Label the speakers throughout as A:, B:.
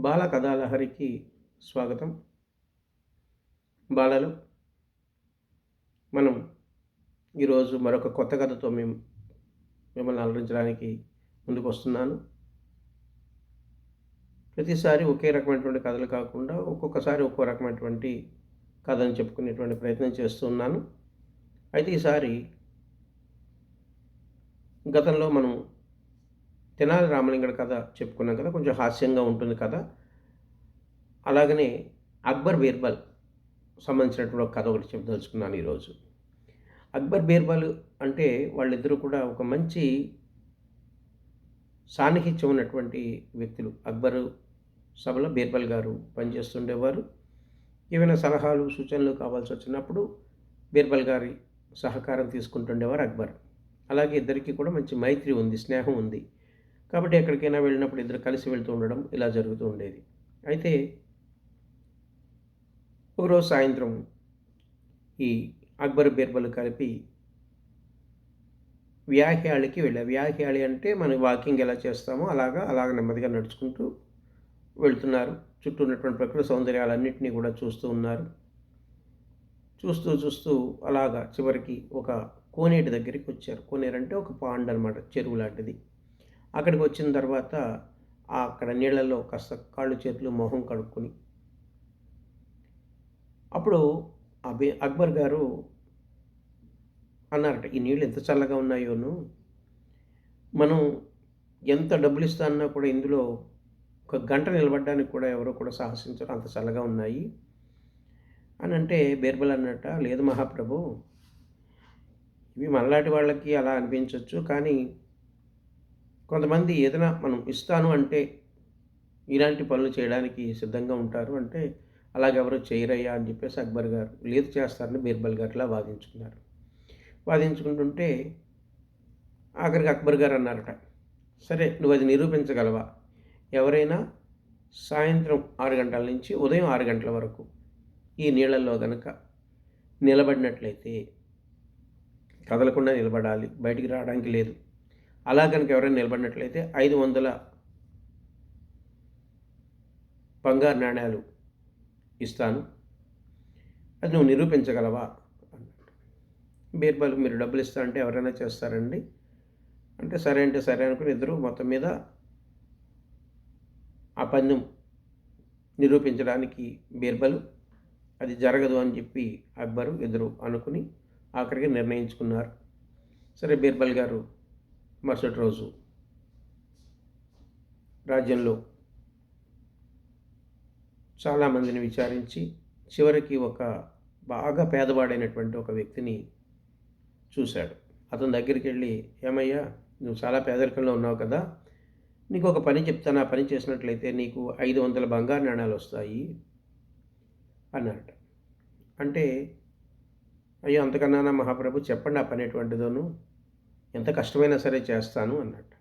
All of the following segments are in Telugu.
A: బాల కథాలహరికి స్వాగతం. బాలలు, మనం ఈరోజు మరొక కొత్త కథతో మిమ్మల్ని అలరించడానికి ముందుకొస్తున్నాను. ప్రతిసారి ఒకే రకమైనటువంటి కథలు కాకుండా ఒక్కొక్కసారి ఒక్కో రకమైనటువంటి కథను చెప్పుకునేటువంటి ప్రయత్నం చేస్తూ ఉన్నాను. అయితే ఈసారి గతంలో మనం తెనాలి రామలింగడి కథ చెప్పుకున్నాం కదా, కొంచెం హాస్యంగా ఉంటుంది కథ. అలాగనే అక్బర్ బీర్బల్ సంబంధించినటువంటి ఒక కథ ఒకటి చెప్పదలుచుకున్నాను ఈరోజు. అక్బర్ బీర్బల్ అంటే వాళ్ళిద్దరూ కూడా ఒక మంచి సాన్నిహిత్యం ఉన్నటువంటి వ్యక్తులు. అక్బరు సభలో బీర్బల్ గారు పనిచేస్తుండేవారు. ఏవైనా సలహాలు, సూచనలు కావాల్సి వచ్చినప్పుడు బీర్బల్ గారి సహకారం తీసుకుంటుండేవారు అక్బర్. అలాగే ఇద్దరికీ కూడా మంచి మైత్రి ఉంది, స్నేహం ఉంది. కాబట్టి ఎక్కడికైనా వెళ్ళినప్పుడు ఇద్దరు కలిసి వెళ్తూ ఉండడం ఇలా జరుగుతూ ఉండేది. అయితే ఒకరోజు సాయంత్రం ఈ అక్బర్ బీర్బల్ కలిపి వ్యాహ్యాళికి వెళ్ళారు. వ్యాహ్యాళి అంటే మనం వాకింగ్ ఎలా చేస్తామో అలాగ నెమ్మదిగా నడుచుకుంటూ వెళ్తున్నారు. చుట్టూ ఉన్నటువంటి ప్రకృతి సౌందర్యాలన్నింటినీ కూడా చూస్తూ ఉన్నారు. చూస్తూ అలాగా చివరికి ఒక కోనేటి దగ్గరికి వచ్చారు. కోనేరు అంటే ఒక పాండ్ అనమాట, చెరువు లాంటిది. అక్కడికి వచ్చిన తర్వాత అక్కడ నీళ్ళల్లో కాస్త కాళ్ళు చేతులు మొహం కడుక్కొని అప్పుడు అక్బర్ గారు అన్నారట, ఈ నీళ్ళు ఎంత చల్లగా ఉన్నాయోను, మనం ఎంత డబ్బులు ఇస్తా అన్నా కూడా ఇందులో ఒక గంట నిలబడడానికి కూడా ఎవరో కూడా సాహసించరు, అంత చల్లగా ఉన్నాయి అని అంటే బీర్బల్ అన్నట్ట, లేదు మహాప్రభు, ఇవి మనలాంటి వాళ్ళకి అలా అనిపించవచ్చు, కానీ కొంతమంది ఏదైనా మనం ఇస్తాను అంటే ఇలాంటి పనులు చేయడానికి సిద్ధంగా ఉంటారు అంటే అలాగెవరో చేయరయ్యా అని చెప్పేసి అక్బర్ గారు లేదు చేస్తారని బీర్బల్ గారిలా వాదించుకున్నారు. వాదించుకుంటుంటే ఆఖరికి అక్బర్ గారు అన్నారట, సరే నువ్వు అది నిరూపించగలవా? ఎవరైనా సాయంత్రం 6 గంటల నుంచి ఉదయం 6 గంటల వరకు ఈ నీళ్ళల్లో గనక నిలబడినట్లయితే, కదలకుండా నిలబడాలి, బయటికి రావడానికి లేదు, అలా కనుక ఎవరైనా నిలబడినట్లయితే 500 బంగారు నాణ్యాలు ఇస్తాను, అది నువ్వు నిరూపించగలవా అన్నాడు. బీర్బల్, మీరు డబ్బులు ఇస్తా అంటే ఎవరైనా చేస్తారండి అంటే సరే అనుకుని ఇద్దరు మొత్తం మీద ఆ పందెం నిరూపించడానికి బీర్బల్ అది జరగదు అని చెప్పి అక్బరు ఇద్దరు అనుకుని ఆఖరికి నిర్ణయించుకున్నారు. సరే బీర్బల్ గారు మరుసటి రోజు రాజ్యంలో చాలామందిని విచారించి చివరికి ఒక బాగా పేదవాడైనటువంటి ఒక వ్యక్తిని చూశాడు. అతని దగ్గరికి వెళ్ళి, ఏమయ్యా, నువ్వు చాలా పేదరికంలో ఉన్నావు కదా, నీకు ఒక పని చెప్తాను, ఆ పని చేసినట్లయితే నీకు 500 బంగారు నాణ్యాలు వస్తాయి అన్నారట. అంటే, అయ్యో అంతకన్నా మహాప్రభు, చెప్పండి ఆ పని ఎటువంటిదోను, ఎంత కష్టమైనా సరే చేస్తాను అన్నట్టు.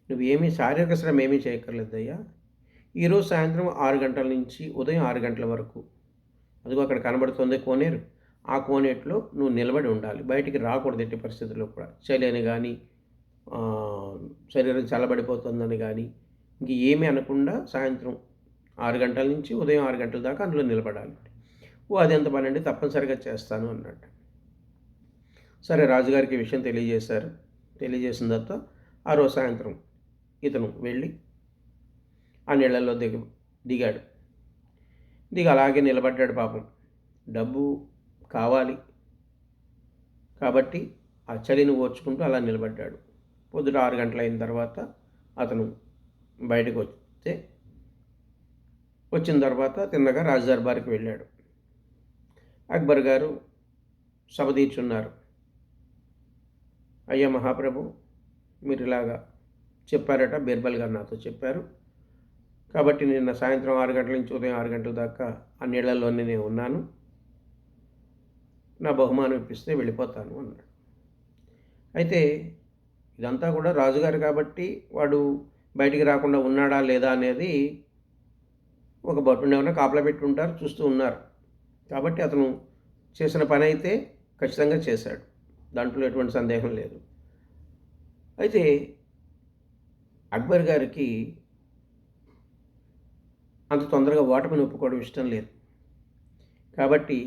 A: నువ్వేమీ శారీరక శ్రమ ఏమీ చేయక్కర్లేదయ్యా, ఈరోజు సాయంత్రం 6 గంటల నుంచి ఉదయం 6 గంటల వరకు, అదిగో అక్కడ కనబడుతుంది కోనేరు, ఆ కోనేటిలో నువ్వు నిలబడి ఉండాలి, బయటికి రాకూడదు ఎట్టి పరిస్థితుల్లో కూడా. చలి అని కానీ, శరీరం చల్లబడిపోతుందని కానీ ఇంక ఏమీ అనకుండా సాయంత్రం 6 గంటల నుంచి ఉదయం 6 గంటల దాకా అందులో నిలబడాలి. అది ఎంత పని అండి, తప్పనిసరిగా చేస్తాను అన్నట్టు. సరే రాజుగారికి ఈ విషయం తెలియజేశారు. తెలియజేసిన తర్వాత ఆ రోజు సాయంత్రం ఇతను వెళ్ళి ఆ నీళ్ళల్లో దిగాడు. అలాగే నిలబడ్డాడు. పాపం డబ్బు కావాలి కాబట్టి ఆ చలిని ఓర్చుకుంటూ అలా నిలబడ్డాడు. పొద్దుట 6 గంటలు అయిన తర్వాత అతను బయటకు వచ్చిన తర్వాత తిన్నగా రాజదర్బార్కి వెళ్ళాడు. అక్బర్ గారు సభ తీర్చున్నారు. అయ్యా మహాప్రభు, మీరు ఇలాగా చెప్పారట, బీర్బల్ గారు నాతో చెప్పారు, కాబట్టి నిన్న సాయంత్రం 6 గంటల నుంచి ఉదయం 6 గంటల దాకా ఆ నీళ్ళల్లోనే నేను ఉన్నాను, నా బహుమానం ఇప్పిస్తే వెళ్ళిపోతాను అన్నాడు. అయితే ఇదంతా కూడా రాజుగారు కాబట్టి వాడు బయటికి రాకుండా ఉన్నాడా లేదా అనేది ఒక భటుని ఏమైనా కాపలా పెట్టి ఉంటారు, చూస్తూ ఉన్నారు. కాబట్టి అతను చేసిన పని అయితే ఖచ్చితంగా చేశాడు, దాంట్లో ఎటువంటి సందేహం లేదు. అయితే అక్బర్ గారికి అంత తొందరగా ఓటమిని ఒప్పుకోవడం ఇష్టం లేదు. కాబట్టి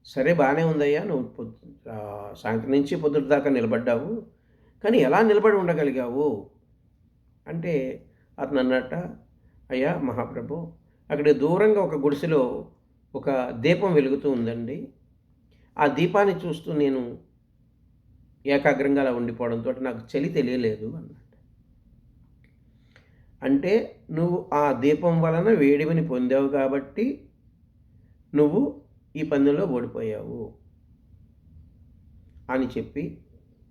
A: సరే బాగానే ఉందయ్యా, నువ్వు సాయంత్రం నుంచి పొద్దుట దాకా నిలబడ్డావు, కానీ ఎలా నిలబడి ఉండగలిగావు అంటే అతను అన్నట్ట, అయ్యా మహాప్రభు, అక్కడ దూరంగా ఒక గుడిసెలో ఒక దీపం వెలుగుతూ ఉందండి. ఆ దీపాన్ని చూస్తూ నేను ఏకాగ్రంగా అలా ఉండిపోవడంతో నాకు చలి తెలియలేదు అన్నాడు. అంటే నువ్వు ఆ దీపం వలన వేడిమిని పొందావు కాబట్టి నువ్వు ఈ పందెంలో ఓడిపోయావు అని చెప్పి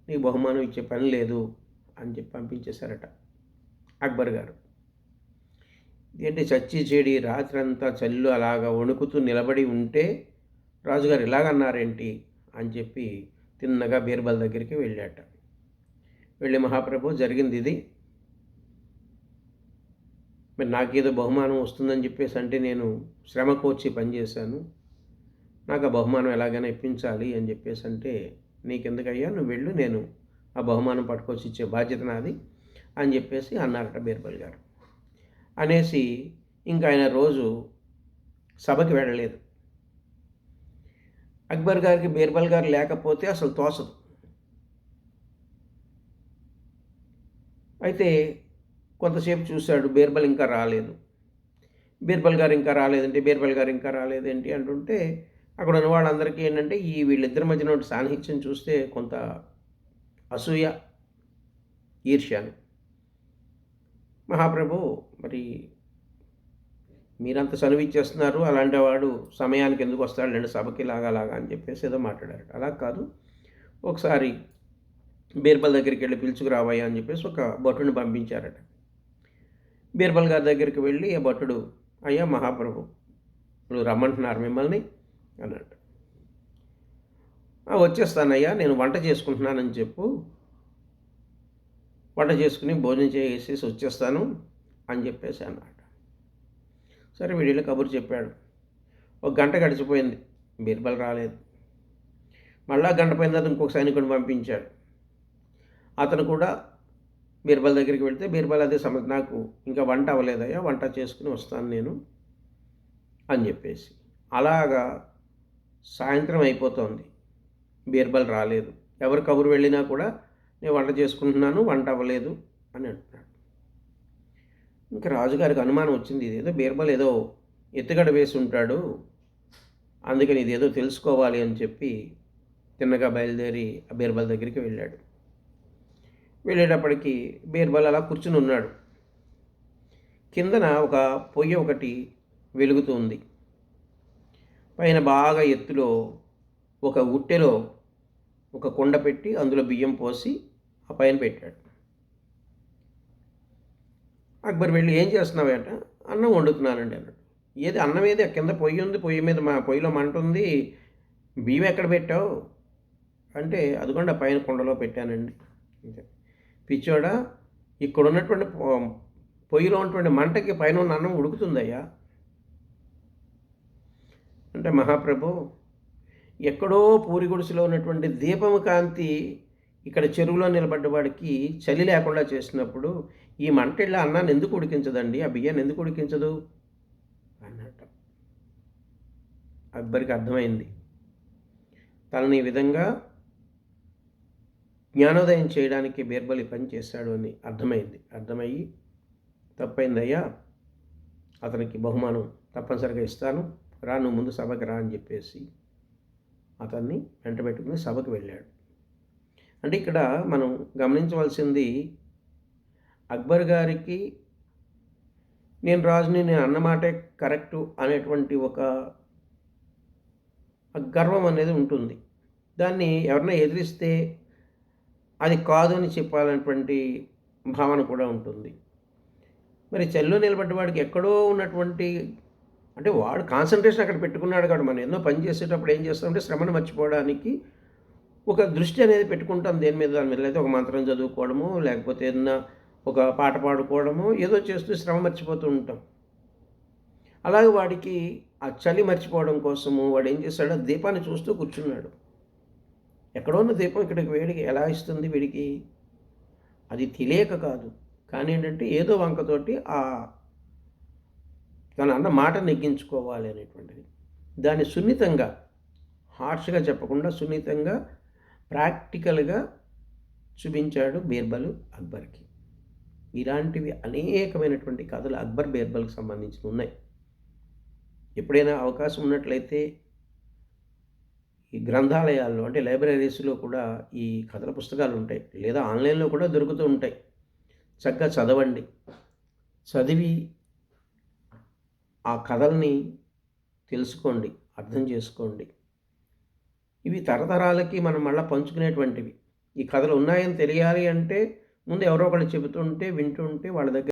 A: నీకు బహుమానం ఇచ్చే పని లేదు అని చెప్పి పంపించేశారట అక్బర్ గారు. ఏంటి చచ్చి చెడి రాత్రంతా చల్లు అలాగా వణుకుతూ నిలబడి ఉంటే రాజుగారు ఇలాగన్నారేంటి అని చెప్పి తిన్నగా బీర్బల్ దగ్గరికి వెళ్ళాట. వెళ్ళి మహాప్రభు జరిగింది ఇది, మరి నాకేదో బహుమానం వస్తుందని చెప్పేసి అంటే నేను శ్రమ కోర్చి పనిచేశాను, నాకు ఆ బహుమానం ఎలాగైనా ఇప్పించాలి అని చెప్పేసి అంటే నీకెందుకయ్యా, నువ్వు వెళ్ళు, నేను ఆ బహుమానం పట్టుకొచ్చి ఇచ్చే బాధ్యత నాది అని చెప్పేసి అన్నారట బీర్బల్ గారు. అనేసి ఇంకా ఆయన రోజు సభకి వెళ్ళలేదు. అక్బర్ గారికి బీర్బల్ గారు లేకపోతే అసలు తోసదు. అయితే కొంతసేపు చూశాడు, బీర్బల్ ఇంకా రాలేదు. బీర్బల్ గారు ఇంకా రాలేదంటే బీర్బల్ గారు ఇంకా రాలేదేంటి అంటుంటే అక్కడ ఉన్న వాళ్ళందరికీ ఏంటంటే ఈ వీళ్ళిద్దరి మధ్యన సాన్నిహిత్యం చూస్తే కొంత అసూయ, ఈర్ష్యాను. మహాప్రభు, మరి మీరంత చనువిచ్చేస్తున్నారు, అలాంటి వాడు సమయానికి ఎందుకు వస్తాడు రెండు సభకి లాగా అని చెప్పేసి ఏదో మాట్లాడారు. అలా కాదు, ఒకసారి బీర్బల్ దగ్గరికి వెళ్ళి పిలుచుకురావయ్యా అని చెప్పేసి ఒక భటుని పంపించారట. బీర్బల్ గారి దగ్గరికి వెళ్ళి ఆ భటుడు, అయ్యా మహాప్రభు ఇప్పుడు రమ్మంటున్నారు మిమ్మల్ని అన్నట్టు. వచ్చేస్తానయ్యా, నేను వంట చేసుకుంటున్నానని చెప్పు, వంట చేసుకుని భోజనం చేసేసి వచ్చేస్తాను అని చెప్పేసి అన్నాడు. సరే వీడిలో కబురు చెప్పాడు. ఒక గంట గడిచిపోయింది, బీర్బల్ రాలేదు. మళ్ళా గంట పోయిన తర్వాత ఇంకొక సైనికుడిని పంపించాడు. అతను కూడా బీర్బల్ దగ్గరికి వెళ్తే బీర్బల్ అదే నాకు ఇంకా వంట అవ్వలేదయ్యా, వంట చేసుకుని వస్తాను నేను అని చెప్పేసి. అలాగా సాయంత్రం అయిపోతుంది, బీర్బల్ రాలేదు. ఎవరు కబురు వెళ్ళినా కూడా నేను వంట చేసుకుంటున్నాను, వంట అవ్వలేదు అని అంటున్నాడు. ఇంకా రాజుగారికి అనుమానం వచ్చింది, ఇదేదో బీర్బల్ ఏదో ఎత్తుగడ వేసి ఉంటాడు, అందుకని ఇదేదో తెలుసుకోవాలి అని చెప్పి తిన్నగా బయలుదేరి ఆ బీర్బల్ దగ్గరికి వెళ్ళాడు. వెళ్ళేటప్పటికి బీర్బల్ అలా కూర్చుని ఉన్నాడు. కిందన ఒక పొయ్యి ఒకటి వెలుగుతుంది. పైన బాగా ఎత్తులో ఒక ఉట్టెలో ఒక కుండ పెట్టి అందులో బియ్యం పోసి ఆ పైన పెట్టాడు. అక్బర్ వెళ్ళి ఏం చేస్తున్నావేంట? అన్నం వండుతున్నానండి అన్నాడు. ఏది అన్నం ఏది? కింద పొయ్యి ఉంది, పొయ్యి మీద పొయ్యిలో మంట ఉంది, బియ్యం ఎక్కడ పెట్టావు అంటే అదిగోండి పైన కుండలో పెట్టానండి. పిచ్చోడా, ఇక్కడ ఉన్నటువంటి పొయ్యిలో ఉన్నటువంటి మంటకి పైన ఉన్న అన్నం ఉడుకుతుందయ్యా అంటే, మహాప్రభు ఎక్కడో పూరి గుడిసెలో ఉన్నటువంటి దీపము కాంతి ఇక్కడ చెరువులో నిలబడ్డవాడికి చలి లేకుండా చేసినప్పుడు ఈ మంట ఇళ్ళ అన్నాన్ని ఎందుకు ఉడికించదండి, ఆ బియ్యాన్ని ఎందుకు ఉడికించదు అన్నట్టు. అక్బర్కి అర్థమైంది, తనని ఈ విధంగా జ్ఞానోదయం చేయడానికి బీర్బల్ పని చేశాడు అని అర్థమయ్యి తప్పైందయ్యా, అతనికి బహుమానం తప్పనిసరిగా ఇస్తాను, రా నువ్వు ముందు సభకి రా అని చెప్పేసి అతన్ని వెంట పెట్టుకుని సభకు వెళ్ళాడు. అంటే ఇక్కడ మనం గమనించవలసింది, అక్బర్ గారికి నేను రాజుని, నేను అన్నమాటే కరెక్టు అనేటువంటి ఒక గర్వం అనేది ఉంటుంది. దాన్ని ఎవరైనా ఎదిరిస్తే అది కాదు అని చెప్పాలనేటువంటి భావన కూడా ఉంటుంది. మరి చెల్లో నిలబడ్డ వాడికి ఎక్కడో ఉన్నటువంటి, అంటే వాడు కాన్సన్ట్రేషన్ అక్కడ పెట్టుకున్నాడు కాబట్టి, మనం ఎన్నో పని చేసేటప్పుడు ఏం చేస్తామంటే శ్రమను మర్చిపోవడానికి ఒక దృష్టి అనేది పెట్టుకుంటాం దాని మీద అయితే ఒక మంత్రం చదువుకోవడము, లేకపోతే ఏదన్నా ఒక పాట పాడుకోవడము, ఏదో చేస్తూ శ్రమ మర్చిపోతూ ఉంటాం. అలాగే వాడికి ఆ చలి మర్చిపోవడం కోసము వాడు ఏం చేశాడు, దీపాన్ని చూస్తూ కూర్చున్నాడు. ఎక్కడో ఉన్న దీపం ఇక్కడికి వేడికి ఎలా ఇస్తుంది వీడికి? అది తెలియక కాదు, కానీ ఏంటంటే ఏదో వంకతోటి ఆ తను అన్న మాట నెగ్గించుకోవాలి అనేటువంటిది. దాన్ని సున్నితంగా, హార్ష్‌గా చెప్పకుండా సున్నితంగా, ప్రాక్టికల్‌గా చూపించాడు బీర్బల్ అక్బర్‌కి. ఇలాంటివి అనేకమైనటువంటి కథలు అక్బర్, బీర్బల్‌కి సంబంధించినున్నాయి. ఎప్పుడైనా అవకాశం ఉన్నట్లయితే ఈ గ్రంథాలయాల్లో అంటే లైబ్రరీస్‌లో కూడా ఈ కథల పుస్తకాలుంటాయి. లేదా ఆన్‌లైన్‌లో కూడా దొరుకుతూ ఉంటాయి. చక్కగా చదవండి. చదివి ఆ కథల్ని తెలుసుకోండి. అర్థం చేసుకోండి. ఇవి తరతరాలకి మనం మళ్ళా పంచుకునేటువంటివి. ఈ కథలు ఉన్నాయని తెలియాలి అంటే ముందు ఎవరో ఒకళ్ళు చెబుతుంటే, వింటుంటే వాళ్ళ దగ్గర